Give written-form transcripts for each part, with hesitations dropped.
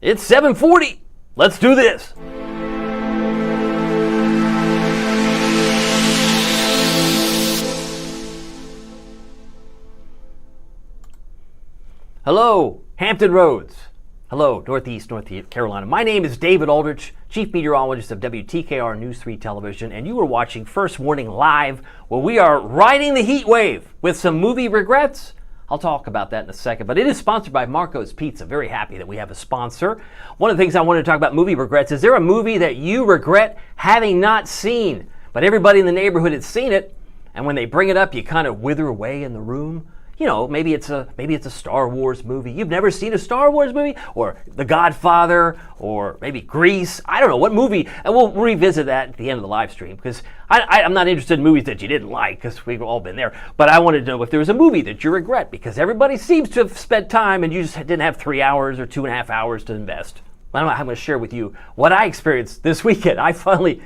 It's 7:40. Let's do this. Hello, Hampton Roads. Hello, Northeast Carolina. My name is David Aldrich, Chief Meteorologist of WTKR News 3 Television, and you are watching First Warning Live, where we are riding the heat wave with some movie regrets. I'll talk about that in a second, but it is sponsored by Marco's Pizza. Very happy that we have a sponsor. One of the things I want to talk about movie regrets, is there a movie that you regret having not seen, but everybody in the neighborhood has seen it, and when they bring it up, you kind of wither away in the room? You know, maybe it's a Star Wars movie. You've never seen a Star Wars movie? Or The Godfather, or maybe Grease. I don't know, what movie? And we'll revisit that at the end of the live stream, because I'm not interested in movies that you didn't like, because we've all been there. But I wanted to know if there was a movie that you regret, because everybody seems to have spent time and you just didn't have 3 hours or 2.5 hours to invest. I'm going to share with you what I experienced this weekend. I finally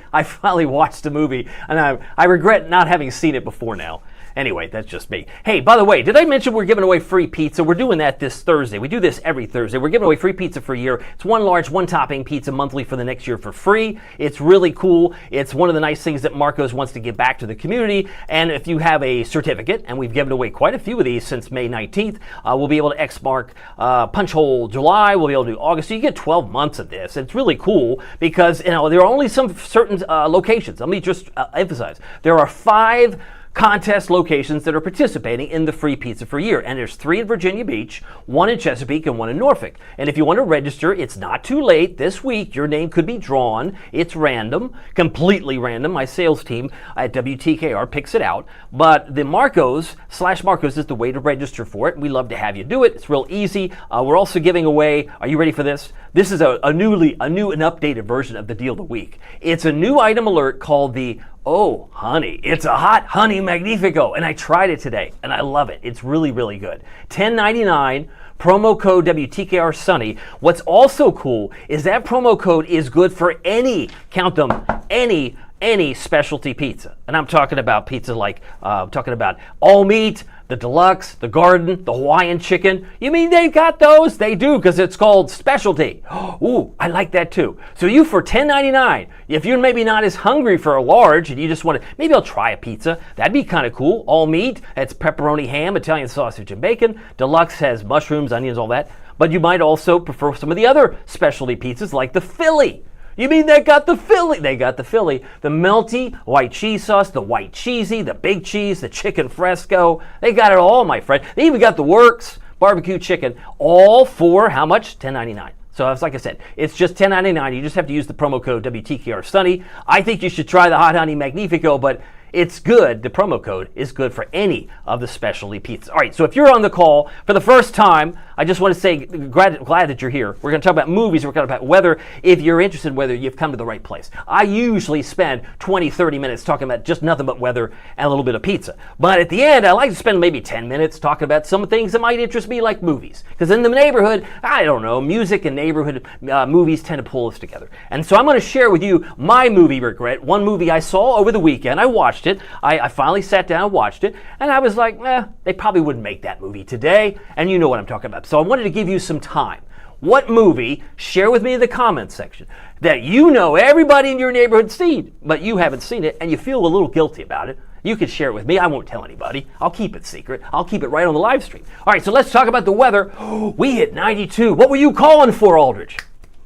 watched a movie, and I regret not having seen it before now. Anyway, that's just me. Hey, by the way, did I mention we're giving away free pizza? We're doing that this Thursday. We do this every Thursday. We're giving away free pizza for a year. It's one large, one topping pizza monthly for the next year for free. It's really cool. It's one of the nice things that Marco's wants to give back to the community. And if you have a certificate, and we've given away quite a few of these since May 19th, we'll be able to X mark punch hole July. We'll be able to do August. So you get 12 months of this. It's really cool because, there are only some certain locations. Let me just emphasize. There are 5 contest locations that are participating in the free pizza for a year. And there's 3 in Virginia Beach, 1 in Chesapeake, and 1 in Norfolk. And if you want to register, it's not too late. This week, your name could be drawn. It's random, completely random. My sales team at WTKR picks it out. But the Marcos is the way to register for it. We love to have you do it. It's real easy. We're also giving away, are you ready for this? This is a new and updated version of the Deal of the Week. It's a new item alert called the Oh, honey, it's a hot honey magnifico. And I tried it today, and I love it. It's really, really good. $10.99, promo code WTKR Sunny. What's also cool is that promo code is good for any, count them, any specialty pizza. And I'm talking about pizza like, talking about all meat, the deluxe, the garden, the Hawaiian chicken. You mean they've got those? They do, because it's called specialty. Ooh, I like that too. So you for $10.99, if you're maybe not as hungry for a large and you just want to, maybe I'll try a pizza. That'd be kind of cool. All meat, that's pepperoni, ham, Italian sausage, and bacon. Deluxe has mushrooms, onions, all that. But you might also prefer some of the other specialty pizzas like the Philly. You mean they got the Philly? They got the Philly. The melty white cheese sauce, the white cheesy, the big cheese, the chicken fresco. They got it all, my friend. They even got the works, barbecue chicken, all for how much? $10.99. So it's like I said, it's just $10.99. You just have to use the promo code WTKR Sunny. I think you should try the Hot Honey Magnifico, but it's good. The promo code is good for any of the specialty pizzas. All right, so if you're on the call for the first time, I just want to say glad that you're here. We're going to talk about movies. We're going to talk about weather. If you're interested in weather, you've come to the right place. I usually spend 20, 30 minutes talking about just nothing but weather and a little bit of pizza. But at the end, I like to spend maybe 10 minutes talking about some things that might interest me, like movies. Because in the neighborhood, I don't know, music and neighborhood movies tend to pull us together. And so I'm going to share with you my movie regret. One movie I saw over the weekend. I watched it. I finally sat down and watched it, and I was like, they probably wouldn't make that movie today, and you know what I'm talking about. So I wanted to give you some time. What movie, share with me in the comments section, that you know everybody in your neighborhood seen, but you haven't seen it, and you feel a little guilty about it. You can share it with me. I won't tell anybody. I'll keep it secret. I'll keep it right on the live stream. All right, so let's talk about the weather. We hit 92. What were you calling for, Aldrich?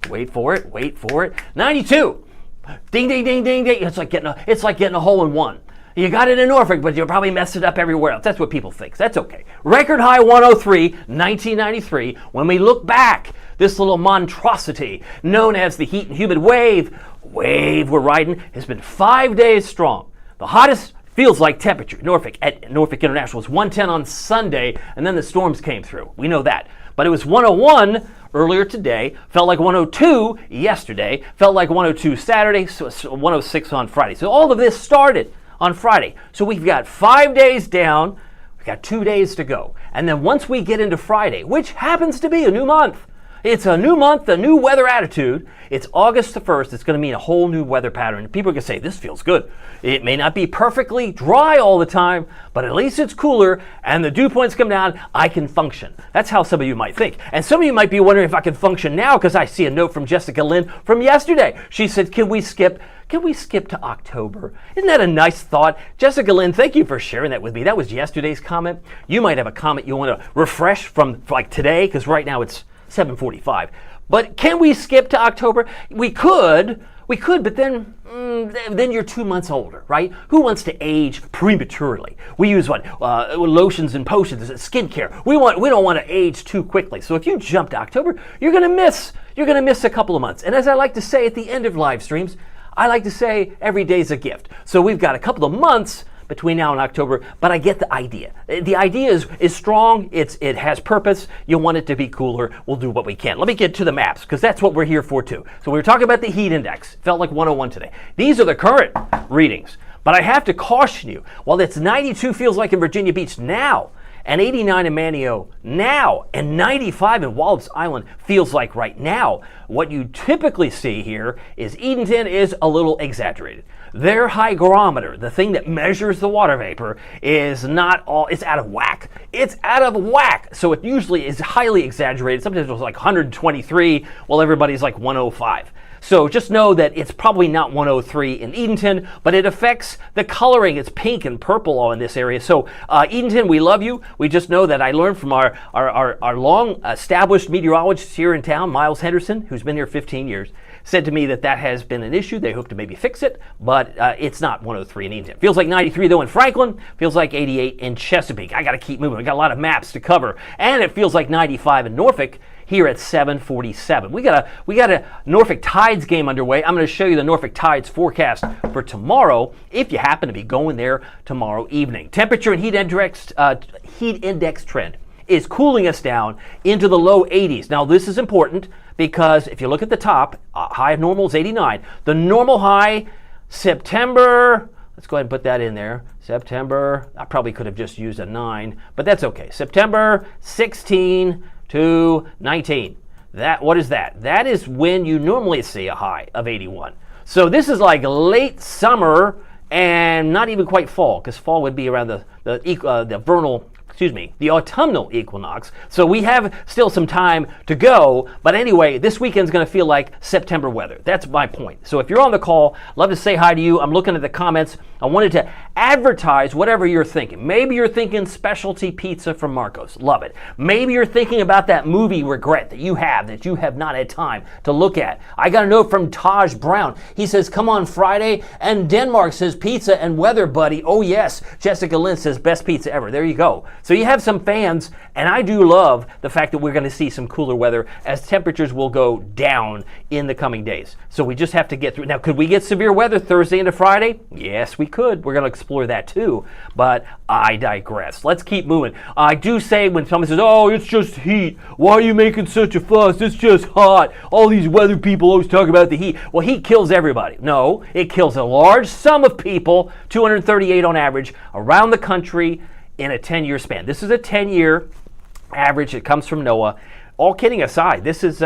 Wait for it. 92. Ding, ding, ding, ding, ding. It's like getting a hole in one. You got it in Norfolk, but you'll probably mess it up everywhere else. That's what people think. That's okay. Record high 103, 1993. When we look back, this little monstrosity known as the heat and humid wave we're riding has been 5 days strong. The hottest feels like temperature Norfolk at Norfolk International was 110 on Sunday, and then the storms came through. We know that. But it was 101 earlier today, felt like 102 yesterday, felt like 102 Saturday, so 106 on Friday. So all of this started on Friday. So we've got 5 days down, we've got 2 days to go. And then once we get into Friday, which happens to be a new month, It's a new month, a new weather attitude. It's August the 1st. It's going to mean a whole new weather pattern. People are going to say, this feels good. It may not be perfectly dry all the time, but at least it's cooler and the dew points come down. I can function. That's how some of you might think. And some of you might be wondering if I can function now because I see a note from Jessica Lynn from yesterday. She said, can we skip to October? Isn't that a nice thought? Jessica Lynn, thank you for sharing that with me. That was yesterday's comment. You might have a comment you want to refresh from like today, because right now it's 7:45. But can we skip to October? We could, but then you're 2 months older, right? Who wants to age prematurely? We use lotions and potions, skincare. We don't want to age too quickly. So if you jump to October, you're gonna miss a couple of months. And as I like to say at the end of live streams, I like to say every day's a gift. So we've got a couple of months between now and October, but I get the idea. The idea is strong, it has purpose, you want it to be cooler, we'll do what we can. Let me get to the maps, because that's what we're here for too. So we were talking about the heat index, felt like 101 today. These are the current readings, but I have to caution you, while it's 92 feels like in Virginia Beach now, and 89 in Manio now, and 95 in Wallops Island feels like right now, what you typically see here is Edenton is a little exaggerated. Their hygrometer, the thing that measures the water vapor, it's out of whack. It's out of whack. So it usually is highly exaggerated. Sometimes it was like 123, while everybody's like 105. So just know that it's probably not 103 in Edenton, but it affects the coloring. It's pink and purple all in this area. So Edenton, we love you. We just know that I learned from our long-established meteorologist here in town, Miles Henderson, who's been here 15 years, said to me that has been an issue. They hope to maybe fix it, but it's not 103 in Edenton. Feels like 93 though in Franklin. Feels like 88 in Chesapeake. I got to keep moving. We got a lot of maps to cover, and it feels like 95 in Norfolk here at 7:47. We got a Norfolk Tides game underway. I'm going to show you the Norfolk Tides forecast for tomorrow if you happen to be going there tomorrow evening. Temperature and heat index trend is cooling us down into the low 80s. Now this is important because if you look at the top, high of normal is 89. The normal high, September, let's go ahead and put that in there. September, I probably could have just used a 9, but that's okay. September 16 to 19. What is that? That is when you normally see a high of 81. So this is like late summer and not even quite fall, because fall would be around the autumnal equinox. So we have still some time to go, but anyway, this weekend's going to feel like September weather. That's my point. So if you're on the call, love to say hi to you. I'm looking at the comments. I wanted to advertise whatever you're thinking. Maybe you're thinking specialty pizza from Marco's. Love it. Maybe you're thinking about that movie Regret that you have not had time to look at. I got a note from Taj Brown. He says, come on Friday, and Denmark says pizza and weather, buddy. Oh yes. Jessica Lynn says best pizza ever. There you go. So you have some fans, and I do love the fact that we're going to see some cooler weather as temperatures will go down in the coming days. So we just have to get through. Now, could we get severe weather Thursday into Friday? Yes, we could. We're going to explore that too, but I digress. Let's keep moving. I do say when someone says, oh, it's just heat. Why are you making such a fuss? It's just hot. All these weather people always talk about the heat. Well, heat kills everybody. No, it kills a large sum of people, 238 on average, around the country in a 10-year span. This is a 10-year average. It comes from NOAA. All kidding aside, this is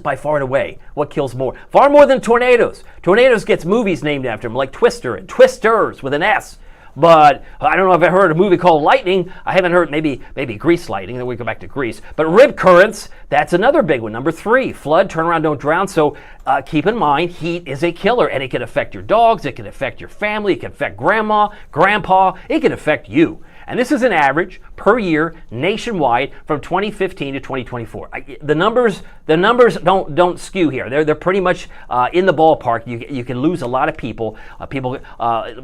by far and away what kills more. Far more than tornadoes. Tornadoes gets movies named after them, like Twister and Twisters with an S. But I don't know if I've heard a movie called Lightning. I haven't heard maybe Grease Lightning. Then we go back to Grease. But rip currents, that's another big one. Number 3, flood, turn around, don't drown. So keep in mind, heat is a killer, and it can affect your dogs. It can affect your family. It can affect grandma, grandpa. It can affect you. And this is an average per year nationwide from 2015 to 2024. The numbers don't skew here. They're pretty much in the ballpark. You can lose a lot of people. People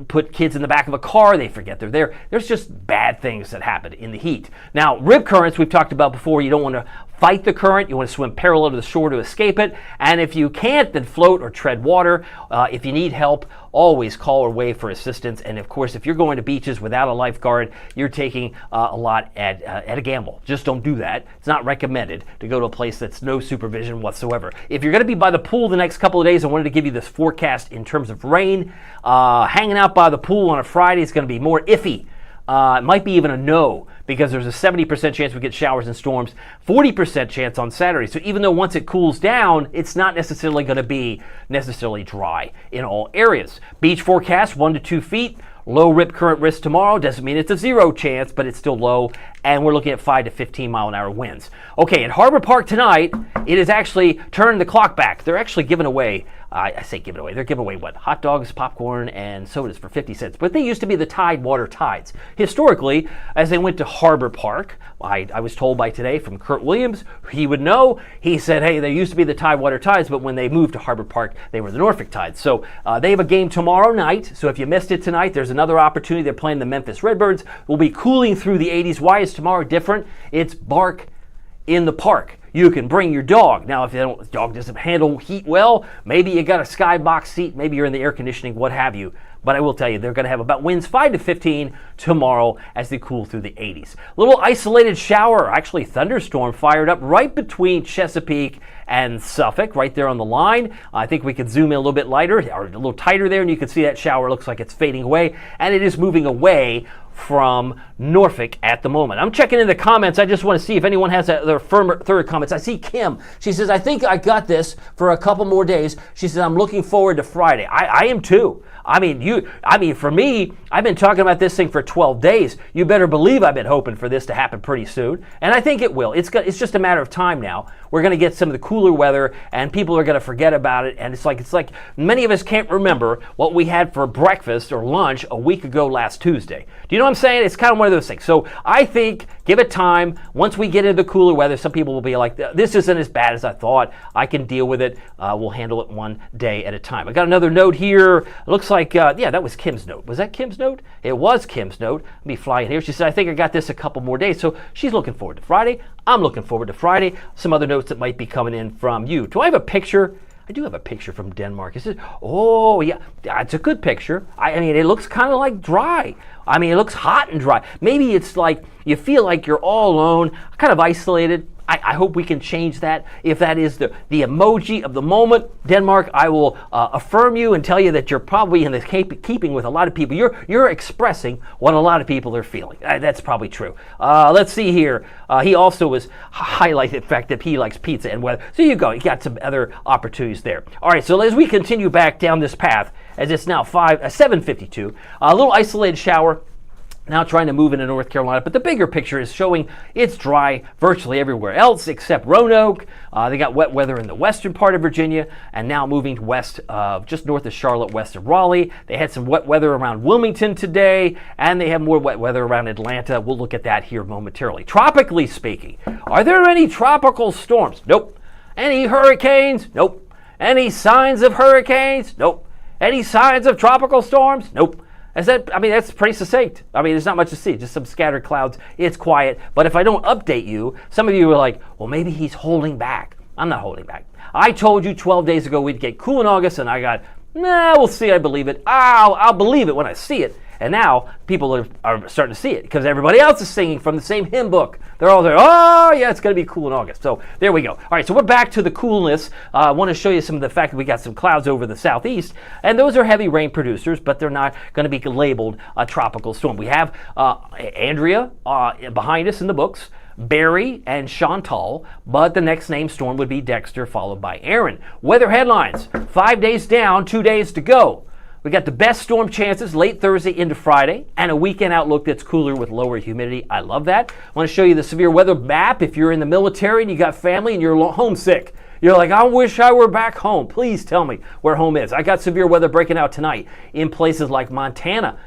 put kids in the back of a car. They forget they're there. There's just bad things that happen in the heat. Now, rip currents we've talked about before. You don't want to fight the current. You want to swim parallel to the shore to escape it. And if you can't, then float or tread water. If you need help, always call or wave for assistance. And of course, if you're going to beaches without a lifeguard, you're taking a lot at a gamble. Just don't do that. It's not recommended to go to a place that's no supervision whatsoever. If you're going to be by the pool the next couple of days, I wanted to give you this forecast in terms of rain. Hanging out by the pool on a Friday is going to be more iffy. It might be even a no, because there's a 70% chance we get showers and storms, 40% chance on Saturday. So even though once it cools down, it's not necessarily going to be necessarily dry in all areas. Beach forecast 1 to 2 feet. Low rip current risk tomorrow. Doesn't mean it's a zero chance, but it's still low. And we're looking at 5 to 15 mile an hour winds. Okay, at Harbor Park tonight, it is actually turning the clock back. They're actually giving away, I say giving away, they're giving away what? Hot dogs, popcorn, and sodas for 50 cents. But they used to be the Tidewater Tides. Historically, as they went to Harbor Park, I was told by today from Kurt Williams, he would know. He said, hey, they used to be the Tidewater Tides, but when they moved to Harbor Park, they were the Norfolk Tides. So they have a game tomorrow night. So if you missed it tonight, there's another opportunity. They're playing the Memphis Redbirds. We'll be cooling through the 80s. Why is tomorrow different? It's bark in the park. You can bring your dog. Now, if the dog doesn't handle heat well, maybe you got a skybox seat, maybe you're in the air conditioning, what have you. But I will tell you, they're going to have about winds 5 to 15 tomorrow as they cool through the 80s. Little isolated shower, actually thunderstorm fired up right between Chesapeake and Suffolk, right there on the line. I think we could zoom in a little bit lighter, or a little tighter there, and you can see that shower looks like it's fading away, and it is moving away from Norfolk at the moment. I'm checking in the comments. I just want to see if anyone has their third comments. I see Kim. She says, I think I got this for a couple more days. She says, I'm looking forward to Friday. I am too. I mean, for me, I've been talking about this thing for 12 days. You better believe I've been hoping for this to happen pretty soon. And I think it will. It's just a matter of time now. We're going to get some of the cooler weather, and people are going to forget about it. And it's like many of us can't remember what we had for breakfast or lunch a week ago last Tuesday. Do you know what I'm saying? It's kind of one of those things. So I think, give it time. Once we get into the cooler weather, some people will be like, this isn't as bad as I thought. I can deal with it. We'll handle it one day at a time. I got another note here. It looks like, yeah, that was Kim's note. Was that Kim's note? It was Kim's note. Let me fly in here. She said, I think I got this a couple more days. So she's looking forward to Friday. I'm looking forward to Friday. Some other notes that might be coming in from you. Do I have a picture? I do have a picture from Denmark. Is it? Oh, yeah, it's a good picture. I mean, it looks kind of like dry. I mean, it looks hot and dry. Maybe it's like you feel like you're all alone, kind of isolated. I hope we can change that. If that is the emoji of the moment, Denmark, I will affirm you and tell you that you're probably in the keeping with a lot of people. You're expressing what a lot of people are feeling. That's probably true. Let's see here. He also was highlighted the fact that he likes pizza and weather. So you go. You got some other opportunities there. All right. So as we continue back down this path, as it's now 7:52, a little isolated shower. Now trying to move into North Carolina, but the bigger picture is showing it's dry virtually everywhere else except Roanoke. They got wet weather in the western part of Virginia, and now moving west, just north of Charlotte, west of Raleigh. They had some wet weather around Wilmington today, and they have more wet weather around Atlanta. We'll look at that here momentarily. Tropically speaking, are there any tropical storms? Nope. Any hurricanes? Nope. Any signs of hurricanes? Nope. Any signs of tropical storms? Nope. That's pretty succinct. I mean, there's not much to see, just some scattered clouds. It's quiet. But if I don't update you, some of you are like, well, maybe he's holding back. I'm not holding back. I told you 12 days ago we'd get cool in August, and I got, we'll see, I believe it. I'll believe it when I see it. And now people are starting to see it because everybody else is singing from the same hymn book. They're all there, oh, yeah, it's going to be cool in August. So there we go. All right, so we're back to the coolness. I want to show you some of the fact that we got some clouds over the southeast, and those are heavy rain producers, but they're not going to be labeled a tropical storm. We have Andrea behind us in the books, Barry and Chantal, but the next named storm would be Dexter, followed by Aaron. Weather headlines, 5 days down, 2 days to go. We got the best storm chances late Thursday into Friday, and a weekend outlook that's cooler with lower humidity. I love that. I want to show you the severe weather map. If you're in the military and you got family and you're homesick, you're like, I wish I were back home. Please tell me where home is. I got severe weather breaking out tonight in places like Montana.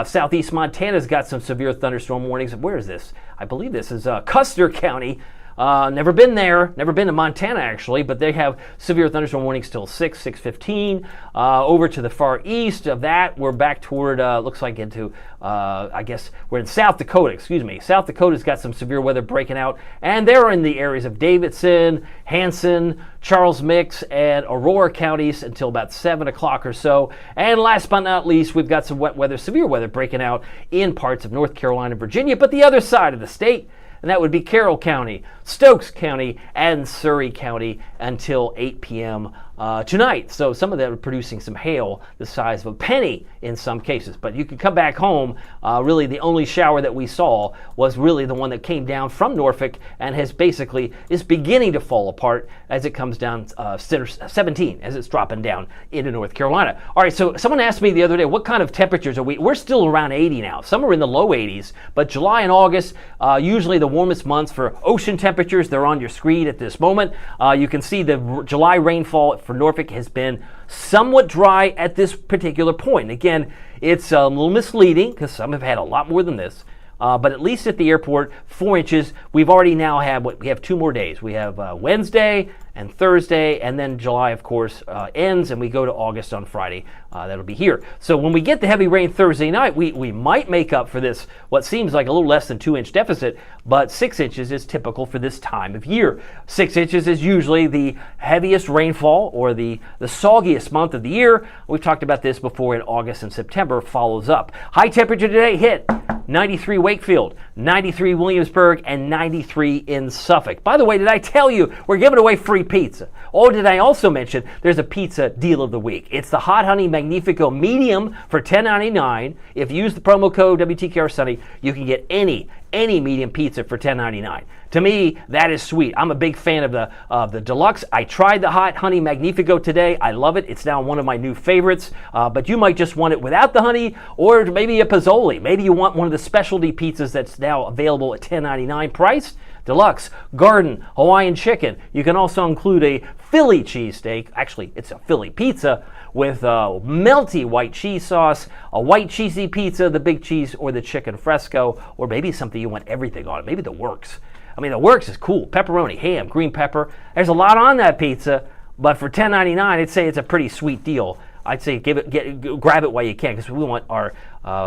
Southeast Montana's got some severe thunderstorm warnings. Where is this? I believe this is Custer County. Never been there, never been to Montana actually, but they have severe thunderstorm warnings till 6:15. Over to the far east of that, we're back toward, looks like into, I guess we're in South Dakota, South Dakota's got some severe weather breaking out, and they're in the areas of Davidson, Hanson, Charles Mix, and Aurora counties until about 7 o'clock or so. And last but not least, we've got some wet weather, severe weather breaking out in parts of North Carolina and Virginia, but the other side of the state, and that would be Carroll County, Stokes County, and Surrey County until 8 p.m. tonight. So some of them are producing some hail the size of a penny in some cases. But you can come back home. Really, the only shower that we saw was really the one that came down from Norfolk and is beginning to fall apart as it comes down center 17 as it's dropping down into North Carolina. All right, so someone asked me the other day, what kind of temperatures are we? We're still around 80 now. Some are in the low 80s, but July and August, usually the warmest months for ocean temperatures. They're on your screen at this moment. You can see the July rainfall for Norfolk has been somewhat dry at this particular point. Again, it's a little misleading because some have had a lot more than this. But at least at the airport, 4 inches. We've already now had we have 2 more days. We have Wednesday and Thursday, and then July, of course, ends, and we go to August on Friday. That'll be here. So when we get the heavy rain Thursday night, we might make up for this, what seems like a little less than 2-inch deficit, but 6 inches is typical for this time of year. 6 inches is usually the heaviest rainfall or the soggiest month of the year. We've talked about this before in August and September follows up. High temperature today hit 93 Wakefield, 93 Williamsburg, and 93 in Suffolk. By the way, did I tell you we're giving away free pizza? Or did I also mention there's a pizza deal of the week? It's the Hot Honey Magnifico Medium for $10.99. If you use the promo code WTKR Sunny, you can get any medium pizza for $10.99. To me, that is sweet. I'm a big fan of the deluxe. I tried the Hot Honey Magnifico today. I love it. It's now one of my new favorites. But you might just want it without the honey, or maybe a Pozzoli. Maybe you want one of the specialty pizzas that's now available at $10.99 price. Deluxe, garden, Hawaiian chicken. You can also include a Philly cheesesteak. Actually, it's a Philly pizza with melty white cheese sauce, a white cheesy pizza, the big cheese, or the chicken fresco, or maybe something you want everything on it. Maybe the works. I mean, the works is cool. Pepperoni, ham, green pepper. There's a lot on that pizza, but for $10.99, I'd say it's a pretty sweet deal. I'd say grab it while you can, because we want our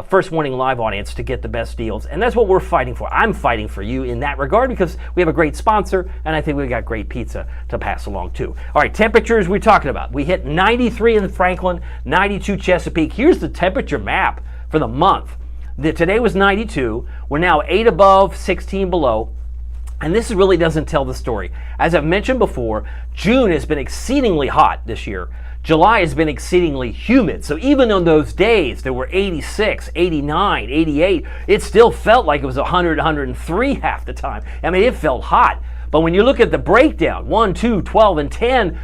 First Warning Live audience to get the best deals, and that's what we're fighting for. I'm fighting for you in that regard because we have a great sponsor, and I think we've got great pizza to pass along too. All right, temperatures we're talking about. We hit 93 in Franklin, 92 Chesapeake. Here's the temperature map for the month. Today was 92. We're now 8 above, 16 below. And this really doesn't tell the story. As I've mentioned before, June has been exceedingly hot this year. July has been exceedingly humid. So even on those days there were 86, 89, 88, it still felt like it was 100, 103 half the time. I mean, it felt hot. But when you look at the breakdown, 1, 2, 12, and 10,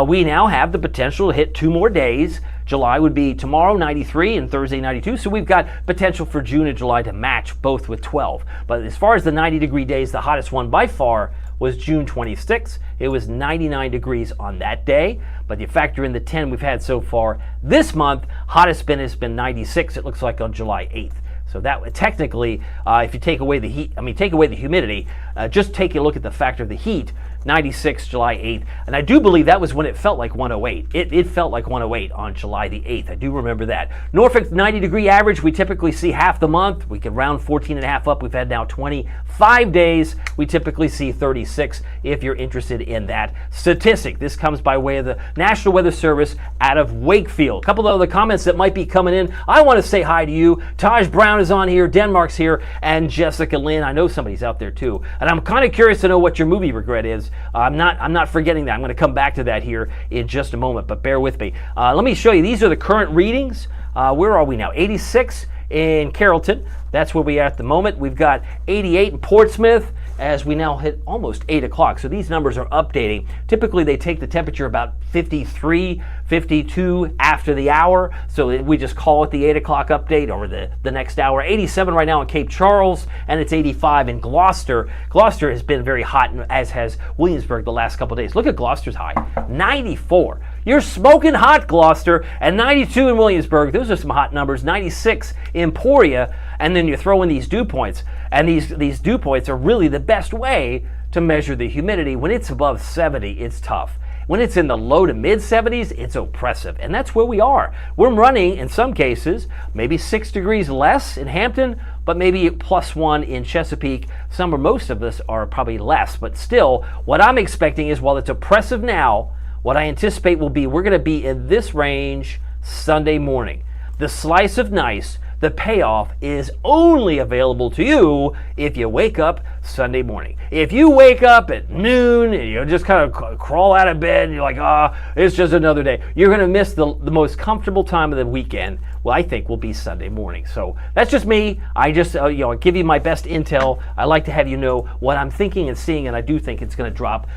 we now have the potential to hit 2 more days. July would be tomorrow 93 and Thursday 92, so we've got potential for June and July to match both with 12. But as far as the 90-degree days, the hottest one by far was June 26. It was 99 degrees on that day. But you factor in the 10 we've had so far this month, hottest spin has been 96, it looks like, on July 8th. So that technically, if you take away the heat, take away the humidity, just take a look at the factor of the heat, 96 July 8th. And I do believe that was when it felt like 108. It felt like 108 on July the 8th. I do remember that. Norfolk 90-degree average, we typically see half the month. We can round 14 and a half up. We've had now 25 days. We typically see 36 if you're interested in that statistic. This comes by way of the National Weather Service out of Wakefield. A couple of other comments that might be coming in. I want to say hi to you. Taj Brown is on here. Denmark's here. And Jessica Lynn. I know somebody's out there too. And I'm kind of curious to know what your movie regret is. I'm not forgetting that. I'm going to come back to that here in just a moment, but bear with me. Let me show you. These are the current readings. Where are we now? 86 in Carrollton. That's where we are at the moment. We've got 88 in Portsmouth as we now hit almost 8 o'clock. So these numbers are updating. Typically, they take the temperature about 53, 52 after the hour. So we just call it the 8 o'clock update over the next hour. 87 right now in Cape Charles, and it's 85 in Gloucester. Gloucester has been very hot, as has Williamsburg the last couple of days. Look at Gloucester's high, 94. You're smoking hot, Gloucester, and 92 in Williamsburg. Those are some hot numbers. 96 in Emporia, and then you throw in these dew points. And these dew points are really the best way to measure the humidity. When it's above 70, it's tough. When it's in the low to mid 70s, it's oppressive. And that's where we are. We're running, in some cases, maybe 6 degrees less in Hampton, but maybe +1 in Chesapeake. Some or most of us are probably less. But still, what I'm expecting is, while it's oppressive now, what I anticipate will be, we're going to be in this range Sunday morning. The slice of nice the payoff is only available to you if you wake up Sunday morning. If you wake up at noon and you just kind of crawl out of bed and you're like, it's just another day, you're going to miss the most comfortable time of the weekend. Well, I think will be Sunday morning. So that's just me. I just give you my best intel. I like to have you know what I'm thinking and seeing, and I do think it's going to drop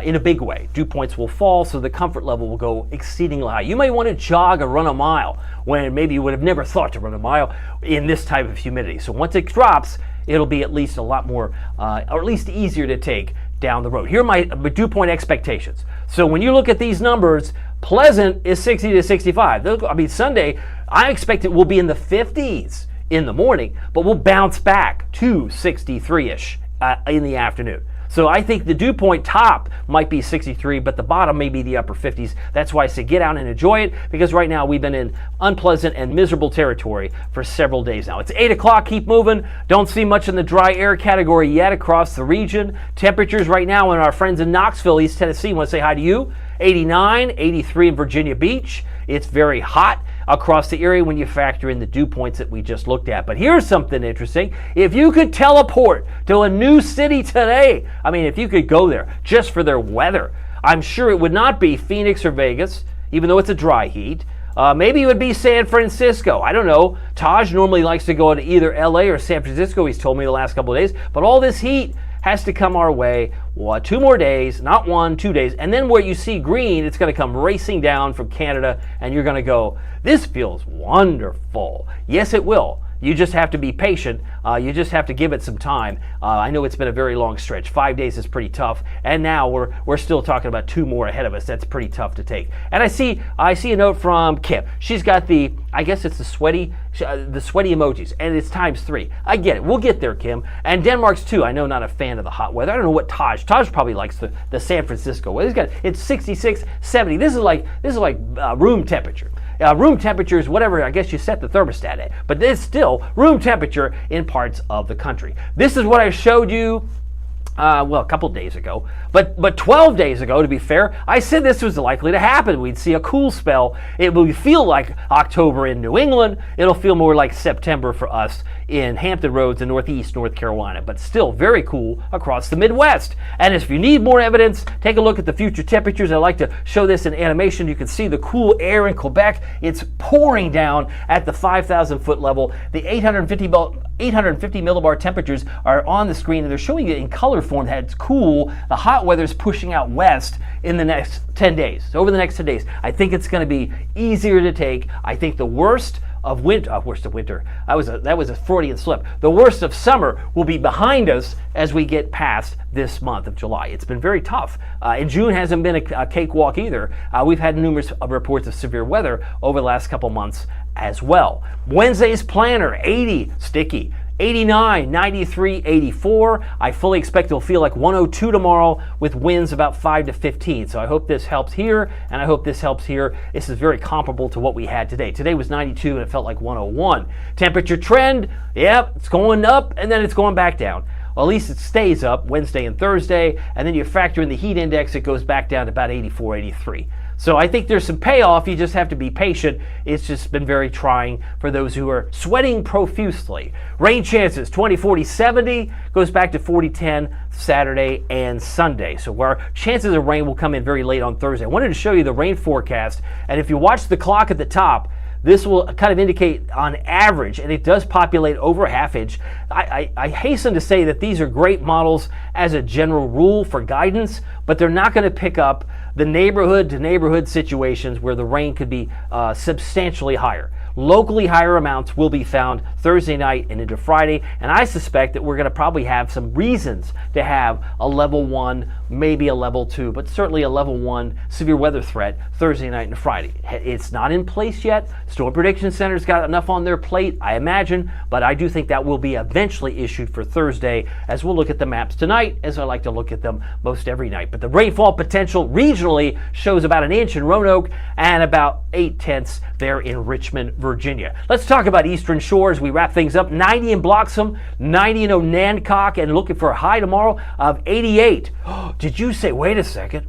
in a big way. Dew points will fall, so the comfort level will go exceedingly high. You may want to jog or run a mile when maybe you would have never thought to run a mile in this type of humidity. So once it drops, it'll be at least a lot more, or at least easier to take down the road. Here are my dew point expectations. So when you look at these numbers, Pleasant is 60 to 65. Sunday, I expect it will be in the 50s in the morning, but we'll bounce back to 63-ish in the afternoon. So I think the dew point top might be 63, but the bottom may be the upper 50s. That's why I say get out and enjoy it, because right now we've been in unpleasant and miserable territory for several days now. It's 8 o'clock, keep moving. Don't see much in the dry air category yet across the region. Temperatures right now, and our friends in Knoxville, East Tennessee, want to say hi to you. 89, 83 in Virginia Beach. It's very hot across the area when you factor in the dew points that we just looked at. But here's something interesting. If you could teleport to a new city today, if you could go there just for their weather, I'm sure it would not be Phoenix or Vegas, even though it's a dry heat. Maybe it would be San Francisco. I don't know. Taj normally likes to go to either LA or San Francisco, he's told me the last couple of days. But all this heat has to come our way. 2 more days, not 1, 2 days. And then where you see green, it's going to come racing down from Canada, and you're going to go, this feels wonderful. Yes, it will. You just have to be patient. You just have to give it some time. I know it's been a very long stretch. 5 days is pretty tough, and now we're still talking about 2 more ahead of us. That's pretty tough to take. And I see a note from Kim. She's got I guess it's the sweaty emojis, and it's ×3. I get it. We'll get there, Kim. And Denmark's too. I know not a fan of the hot weather. I don't know what Taj probably likes the San Francisco weather. It's 66, 70. This is like room temperature. Room temperature is whatever, I guess you set the thermostat at, but it's still room temperature in parts of the country. This is what I showed you a couple days ago, but 12 days ago, to be fair, I said this was likely to happen. We'd see a cool spell. It will feel like October in New England. It'll feel more like September for us in Hampton Roads in Northeast North Carolina, but still very cool across the Midwest. And if you need more evidence, take a look at the future temperatures. I like to show this in animation. You can see the cool air in Quebec. It's pouring down at the 5,000 foot level. The 850 millibar temperatures are on the screen, and they're showing you in color form that it's cool. The hot weather is pushing out west in the next 10 days. So over the next 10 days, I think it's going to be easier to take. I think the worst of winter, that was a Freudian slip. The worst of summer will be behind us as we get past this month of July. It's been very tough. And June hasn't been a cakewalk either. We've had numerous reports of severe weather over the last couple months as well. Wednesday's planner, 80, sticky. 89, 93, 84. I fully expect it'll feel like 102 tomorrow with winds about 5 to 15. So I hope this helps here, and I hope this helps here. This is very comparable to what we had today. Today was 92 and it felt like 101. Temperature trend, it's going up and then it's going back down. Well, at least it stays up Wednesday and Thursday, and then you factor in the heat index, it goes back down to about 84, 83. So I think there's some payoff. You just have to be patient. It's just been very trying for those who are sweating profusely. Rain chances, 20, 40, 70, goes back to 40, 10 Saturday and Sunday. So our chances of rain will come in very late on Thursday. I wanted to show you the rain forecast, and if you watch the clock at the top, this will kind of indicate on average, and it does populate over a half inch. I hasten to say that these are great models as a general rule for guidance, but they're not going to pick up the neighborhood to neighborhood situations where the rain could be substantially higher. Locally higher amounts will be found Thursday night and into Friday, and I suspect that we're going to probably have some reasons to have a level 1, maybe a level 2, but certainly a level 1 severe weather threat Thursday night and Friday. It's not in place yet. Storm Prediction Center's got enough on their plate, I imagine, but I do think that will be eventually issued for Thursday, as we'll look at the maps tonight, as I like to look at them most every night. But the rainfall potential regionally shows about an inch in Roanoke and about 0.8 there in Richmond, Virginia. Let's talk about Eastern Shore as we wrap things up. 90 in Bloxham, 90 in Onancock, and looking for a high tomorrow of 88. Did you say, wait a second,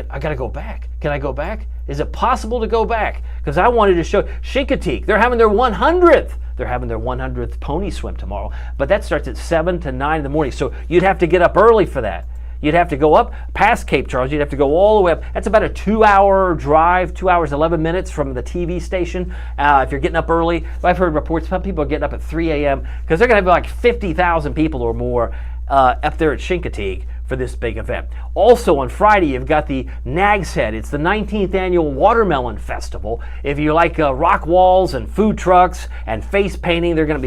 I gotta go back. Can I go back? Is it possible to go back? Because I wanted to show Chincoteague. They're having their 100th They're having their 100th pony swim tomorrow. But that starts at 7 to 9 in the morning. So you'd have to get up early for that. You'd have to go up past Cape Charles. You'd have to go all the way up. That's about a 2-hour drive, 2 hours, 11 minutes from the TV station. If you're getting up early, I've heard reports, some people are getting up at 3 a.m. because they're going to have like 50,000 people or more up there at Chincoteague for this big event. Also on Friday, you've got the Nag's Head. It's the 19th annual Watermelon Festival. If you like rock walls and food trucks and face painting, there will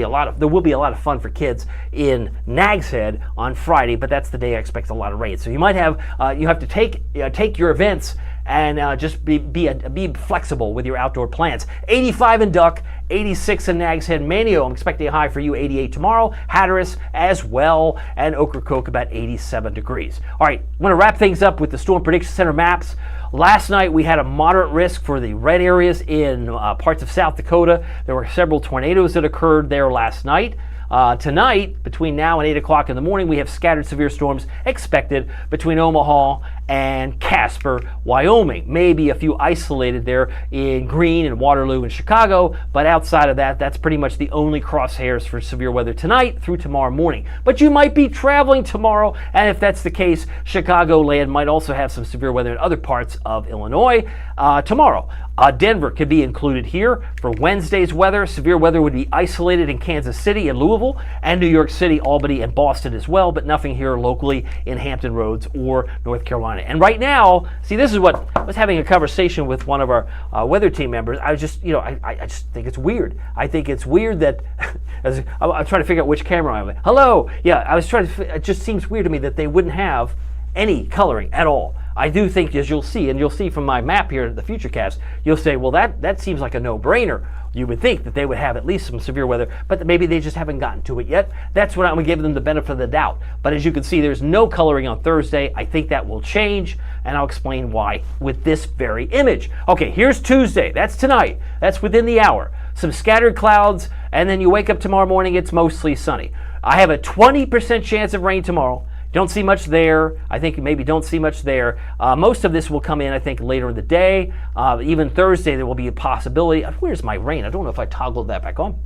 be a lot of fun for kids in Nag's Head on Friday, but that's the day I expect a lot of rain. So you might have you have to take your events and just be flexible with your outdoor plans. 85 in Duck, 86 in Nag's Head. Manio, I'm expecting a high for you, 88 tomorrow. Hatteras as well, and Ocracoke about 87 degrees. All right, I'm going to wrap things up with the Storm Prediction Center maps. Last night we had a moderate risk for the red areas in parts of South Dakota. There were several tornadoes that occurred there last night. Tonight, between now and 8 o'clock in the morning, we have scattered severe storms expected between Omaha and Casper, Wyoming. Maybe a few isolated there in Greene and Waterloo and Chicago, but outside of that, that's pretty much the only crosshairs for severe weather tonight through tomorrow morning. But you might be traveling tomorrow, and if that's the case, Chicagoland might also have some severe weather in other parts of Illinois tomorrow. Denver could be included here for Wednesday's weather. Severe weather would be isolated in Kansas City and Louisville, and New York City, Albany, and Boston as well, but nothing here locally in Hampton Roads or North Carolina. And right now, see, this is what I was having a conversation with one of our weather team members. I just think it's weird. I think it's weird that I'm trying to figure out which camera I'm in. Hello, yeah, I was trying to. It just seems weird to me that they wouldn't have any coloring at all. I do think, as you'll see from my map here at the Futurecast, you'll say, well, that seems like a no-brainer. You would think that they would have at least some severe weather, but maybe they just haven't gotten to it yet. That's what I'm going to give them the benefit of the doubt. But as you can see, there's no coloring on Thursday. I think that will change, and I'll explain why with this very image. Okay, here's Tuesday. That's tonight. That's within the hour. Some scattered clouds, and then you wake up tomorrow morning, it's mostly sunny. I have a 20% chance of rain tomorrow. Don't see much there. I think maybe don't see much there. Most of this will come in, I think, later in the day. Even Thursday, there will be a possibility. Where's my rain? I don't know if I toggled that back on.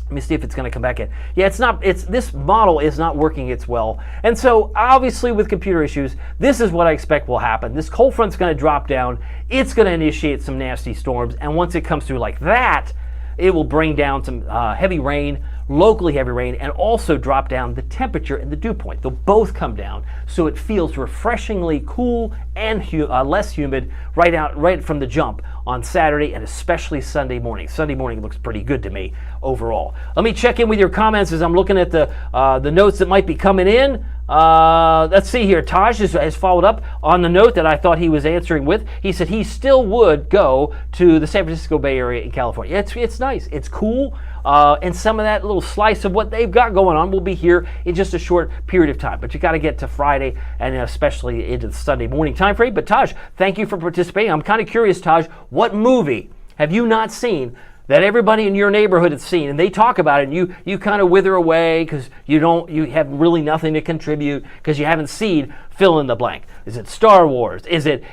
Let me see if it's going to come back in. Yeah, it's not. This model is not working its well. And so, obviously, with computer issues, this is what I expect will happen. This cold front's going to drop down. It's going to initiate some nasty storms. And once it comes through like that, it will bring down some heavy rain, locally heavy rain, and also drop down the temperature and the dew point. They'll both come down, so it feels refreshingly cool and less humid right from the jump on Saturday and especially Sunday morning. Sunday morning looks pretty good to me overall. Let me check in with your comments as I'm looking at the notes that might be coming in. Let's see here. Taj has followed up on the note that I thought he was answering with. He said he still would go to the San Francisco Bay Area in California. It's nice. It's cool. And some of that little slice of what they've got going on will be here in just a short period of time. But you got to get to Friday and especially into the Sunday morning time frame. But Taj, thank you for participating. I'm kind of curious, Taj, what movie have you not seen that everybody in your neighborhood has seen, and they talk about it, and you kind of wither away because you have really nothing to contribute because you haven't seen fill in the blank. Is it Star Wars? Is it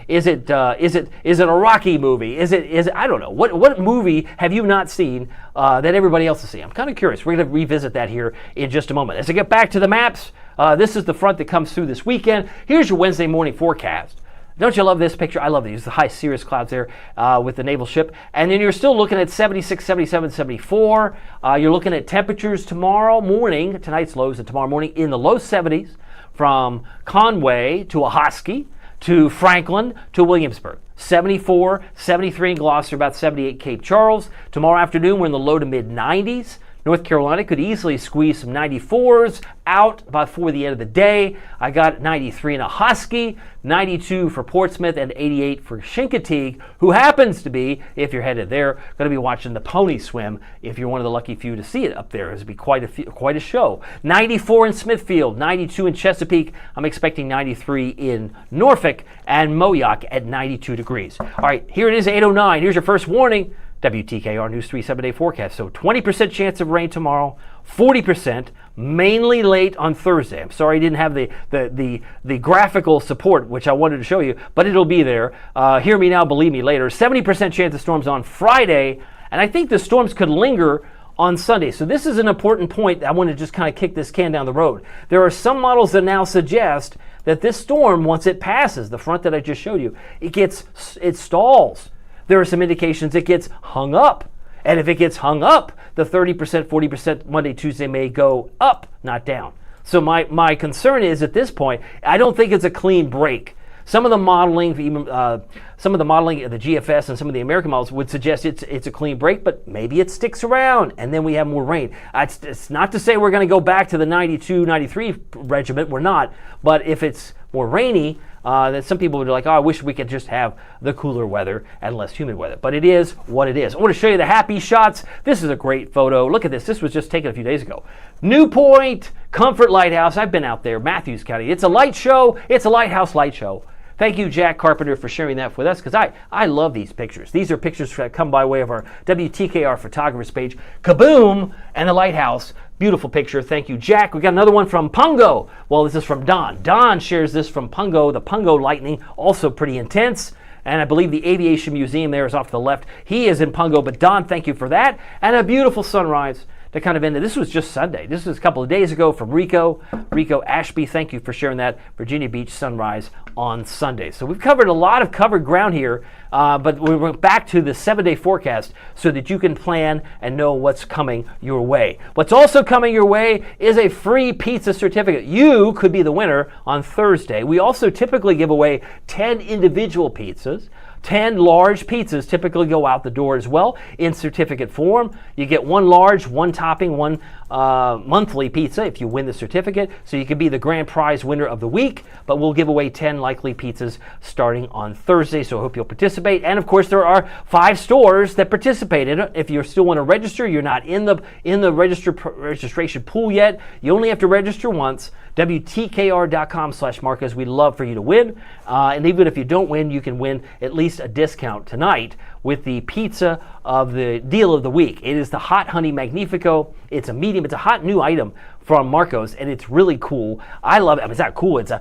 a Rocky movie? Is it I don't know. What movie have you not seen that everybody else has seen? I'm kind of curious. We're going to revisit that here in just a moment. As I get back to the maps, this is the front that comes through this weekend. Here's your Wednesday morning forecast. Don't you love this picture? I love these. The high cirrus clouds there with the naval ship. And then you're still looking at 76, 77, 74. You're looking at temperatures tomorrow morning, tonight's lows and tomorrow morning in the low 70s from Conway to Ahoskie to Franklin to Williamsburg. 74, 73 in Gloucester, about 78 Cape Charles. Tomorrow afternoon, we're in the low to mid 90s. North Carolina could easily squeeze some 94s out before the end of the day. I got 93 in Ahoskie, 92 for Portsmouth, and 88 for Chincoteague, who happens to be, if you're headed there, going to be watching the pony swim. If you're one of the lucky few to see it up there, it'll be quite a show. 94 in Smithfield, 92 in Chesapeake. I'm expecting 93 in Norfolk, and Moyock at 92 degrees. All right, here it is, 8:09. Here's your first warning. WTKR News 3 7-day forecast. So 20% chance of rain tomorrow, 40%, mainly late on Thursday. I'm sorry I didn't have the graphical support, which I wanted to show you, but it'll be there. Hear me now, believe me later. 70% chance of storms on Friday, and I think the storms could linger on Sunday. So this is an important point. I want to just kind of kick this can down the road. There are some models that now suggest that this storm, once it passes, the front that I just showed you, it stalls. There are some indications it gets hung up. And if it gets hung up, the 30%, 40% Monday, Tuesday may go up, not down. So my concern is at this point, I don't think it's a clean break. Some of the modeling, some of the modeling of the GFS and some of the American models would suggest it's a clean break, but maybe it sticks around and then we have more rain. It's not to say we're going to go back to the 92, 93 regiment. We're not. But if it's more rainy, then some people would be like, oh, I wish we could just have the cooler weather and less humid weather. But it is what it is. I want to show you the happy shots. This is a great photo. Look at this. This was just taken a few days ago. New Point Comfort Lighthouse. I've been out there, Matthews County. It's a light show. It's a lighthouse light show. Thank you, Jack Carpenter, for sharing that with us, because I love these pictures. These are pictures that come by way of our WTKR photographers page. Kaboom! And the lighthouse. Beautiful picture. Thank you, Jack. We got another one from Pungo. Well, this is from Don. Don shares this from Pungo. The Pungo lightning, also pretty intense. And I believe the Aviation Museum there is off to the left. He is in Pungo, but Don, thank you for that. And a beautiful sunrise to kind of end it. This was just Sunday. This was a couple of days ago from Rico Ashby. Thank you for sharing that Virginia Beach sunrise on Sunday. So we've covered a lot of covered ground here, but we went back to the 7-day forecast so that you can plan and know what's coming your way. What's also coming your way is a free pizza certificate. You could be the winner on Thursday. We also typically give away 10 individual pizzas. 10 large pizzas typically go out the door as well in certificate form. You get one large, one topping, one monthly pizza if you win the certificate. So you can be the grand prize winner of the week, but we'll give away 10 likely pizzas starting on Thursday. So I hope you'll participate. And of course, there are 5 stores that participate in it. If you still want to register, you're not in the registration pool yet. You only have to register once. WTKR.com/Marcos. We'd love for you to win. And even if you don't win, you can win at least a discount tonight with the pizza of the deal of the week. It is the Hot Honey Magnifico. It's a medium. It's a hot new item from Marcos, and it's really cool. I love it. I mean, it's not cool. It's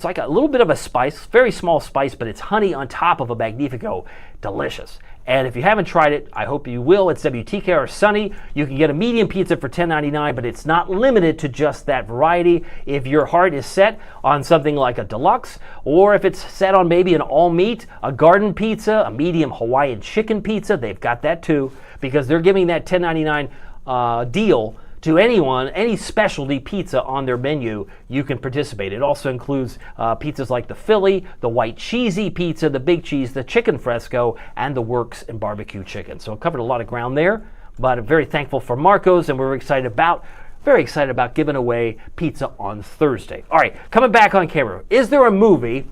like a little bit of a spice, very small spice, but it's honey on top of a Magnifico. Delicious. And if you haven't tried it, I hope you will. It's WTKR Sunny. You can get a medium pizza for $10.99, but it's not limited to just that variety. If your heart is set on something like a deluxe, or if it's set on maybe an all-meat, a garden pizza, a medium Hawaiian chicken pizza, they've got that too, because they're giving that $10.99 deal to anyone, any specialty pizza on their menu, you can participate. It also includes pizzas like the Philly, the white cheesy pizza, the big cheese, the chicken fresco, and the Works and barbecue chicken. So I covered a lot of ground there, but I'm very thankful for Marcos, and we're very excited about giving away pizza on Thursday. All right, coming back on camera. Is there a movie?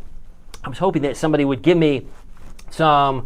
I was hoping that somebody would give me some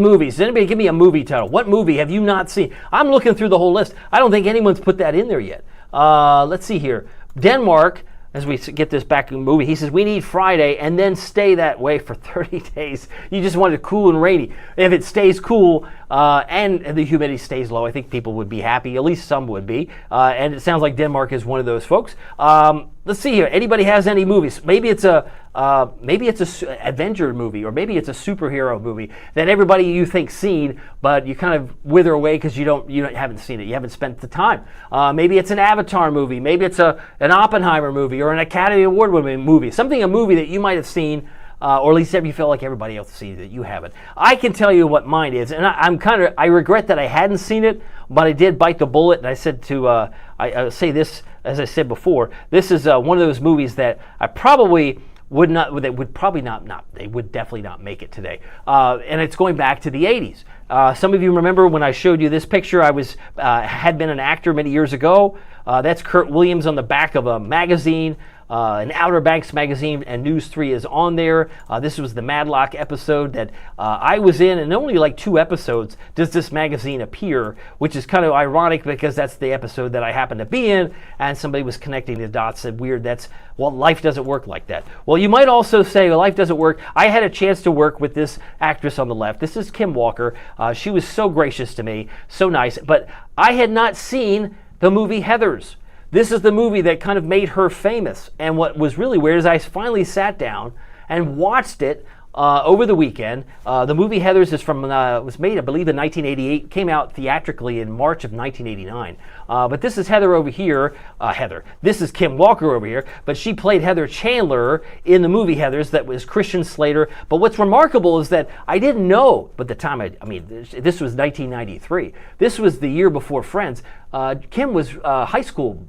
movies. Does anybody give me a movie title? What movie have you not seen? I'm looking through the whole list. I don't think anyone's put that in there yet. Let's see here. Denmark, as we get this back in the movie, he says, we need Friday and then stay that way for 30 days. You just want it cool and rainy. If it stays cool and the humidity stays low, I think people would be happy. At least some would be. And it sounds like Denmark is one of those folks. Let's see here. Anybody has any movies? Maybe it's a adventure movie, or maybe it's a superhero movie that everybody you think seen, but you kind of wither away because you haven't seen it. You haven't spent the time. Maybe it's an Avatar movie. Maybe it's an Oppenheimer movie or an Academy Award winning movie. A movie that you might have seen, or at least you feel like everybody else sees that you haven't. I can tell you what mine is, and I regret that I hadn't seen it, but I did bite the bullet, and I said to I say this as I said before. This is one of those movies that I probably would definitely not make it today. And it's going back to the 80s. Some of you remember when I showed you this picture, I had been an actor many years ago. That's Kurt Williams on the back of a magazine, an Outer Banks magazine, and News 3 is on there. This was the Madlock episode that I was in, and only like 2 episodes does this magazine appear, which is kind of ironic because that's the episode that I happened to be in, and somebody was connecting the dots, said, weird, life doesn't work like that. Well, you might also say, well, life doesn't work. I had a chance to work with this actress on the left. This is Kim Walker. She was so gracious to me, so nice, but I had not seen the movie Heathers. This is the movie that kind of made her famous. And what was really weird is I finally sat down and watched it over the weekend. The movie Heathers is from was made, I believe, in 1988. Came out theatrically in March of 1989. But this is Heather over here. Heather. This is Kim Walker over here. But she played Heather Chandler in the movie Heathers. That was Christian Slater. But what's remarkable is that I didn't know, but the time I mean, this was 1993. This was the year before Friends. Kim was high school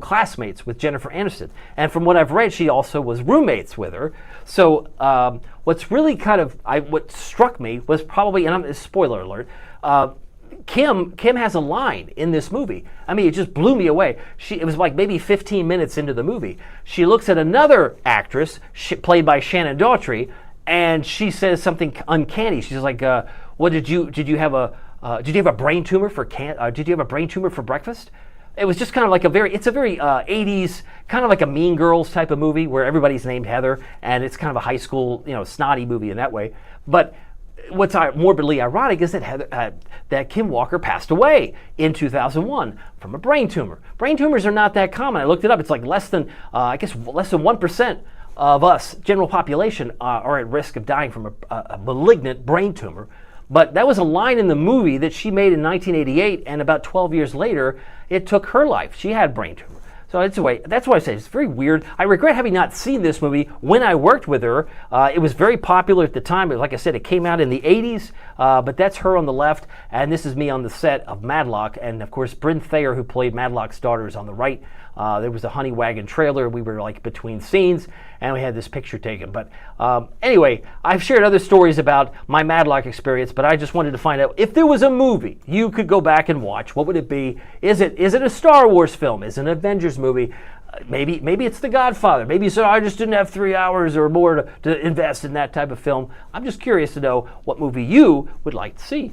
classmates with Jennifer Aniston, and from what I've read, she also was roommates with her. So what's really kind of what struck me was probably, and I'm spoiler alert, Kim has a line in this movie. I mean, it just blew me away. It was like maybe 15 minutes into the movie. She looks at another actress played by Shannon Daughtry, and she says something uncanny. She's like, "What did you have a brain tumor for did you have a brain tumor for breakfast?" It was just kind of like it's a very 80s, kind of like a Mean Girls type of movie where everybody's named Heather, and it's kind of a high school, snotty movie in that way. But what's morbidly ironic is that that Kim Walker passed away in 2001 from a brain tumor. Brain tumors are not that common. I looked it up. It's like less than 1% of us, general population, are at risk of dying from a malignant brain tumor. But that was a line in the movie that she made in 1988, and about 12 years later, it took her life. She had brain tumor. So that's why I say it's very weird. I regret having not seen this movie when I worked with her. It was very popular at the time. Like I said, it came out in the 80s, but that's her on the left, and this is me on the set of Matlock. And of course, Bryn Thayer, who played Matlock's daughter, is on the right. There was a honey wagon trailer. We were like between scenes, and we had this picture taken. But anyway, I've shared other stories about my Matlock experience, but I just wanted to find out if there was a movie you could go back and watch, what would it be? Is it a Star Wars film? Is it an Avengers movie? Maybe it's The Godfather. Maybe you said, I just didn't have 3 hours or more to invest in that type of film. I'm just curious to know what movie you would like to see.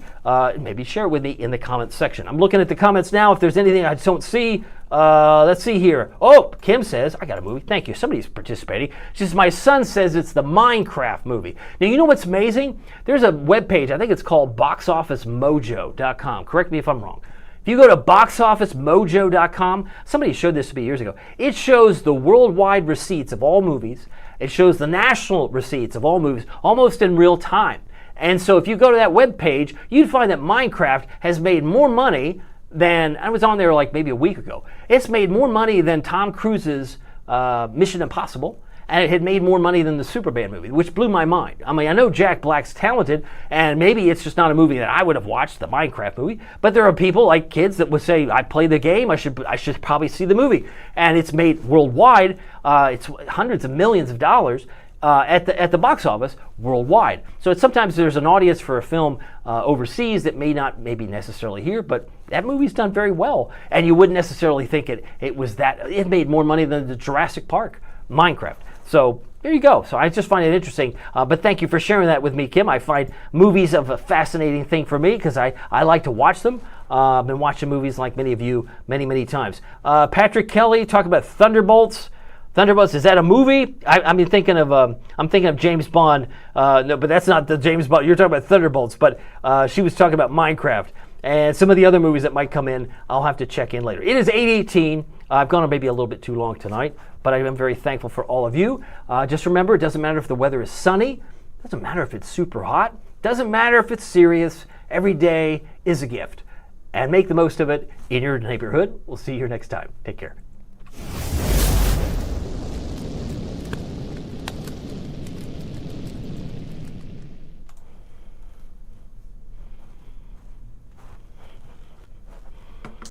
Maybe share it with me in the comments section. I'm looking at the comments now. If there's anything I don't see, let's see here. Oh, Kim says, I got a movie. Thank you. Somebody's participating. She says, my son says it's the Minecraft movie. Now, you know what's amazing? There's a webpage. I think it's called boxofficemojo.com. Correct me if I'm wrong. If you go to boxofficemojo.com, somebody showed this to me years ago. It shows the worldwide receipts of all movies. It shows the national receipts of all movies almost in real time. And so if you go to that webpage, you'd find that Minecraft has made more money than, I was on there like maybe a week ago. It's made more money than Tom Cruise's Mission Impossible. And it had made more money than the Superman movie, which blew my mind. I mean, I know Jack Black's talented, and maybe it's just not a movie that I would have watched, the Minecraft movie, but there are people, like kids, that would say, I play the game, I should probably see the movie. And it's made worldwide, it's hundreds of millions of dollars at the box office worldwide. So sometimes there's an audience for a film overseas that may not maybe necessarily here, but that movie's done very well. And you wouldn't necessarily think it made more money than the Jurassic Park, Minecraft. So there you go. So I just find it interesting. But thank you for sharing that with me, Kim. I find movies of a fascinating thing for me because I like to watch them. I've been watching movies like many of you many times. Patrick Kelly, talk about Thunderbolts. Thunderbolts, is that a movie? I'm thinking of James Bond. No, but that's not the James Bond. You're talking about Thunderbolts. But she was talking about Minecraft. And some of the other movies that might come in, I'll have to check in later. It is 8:18. I've gone on maybe a little bit too long tonight, but I am very thankful for all of you. Just remember, it doesn't matter if the weather is sunny. It doesn't matter if it's super hot. It doesn't matter if it's serious. Every day is a gift. And make the most of it in your neighborhood. We'll see you here next time. Take care.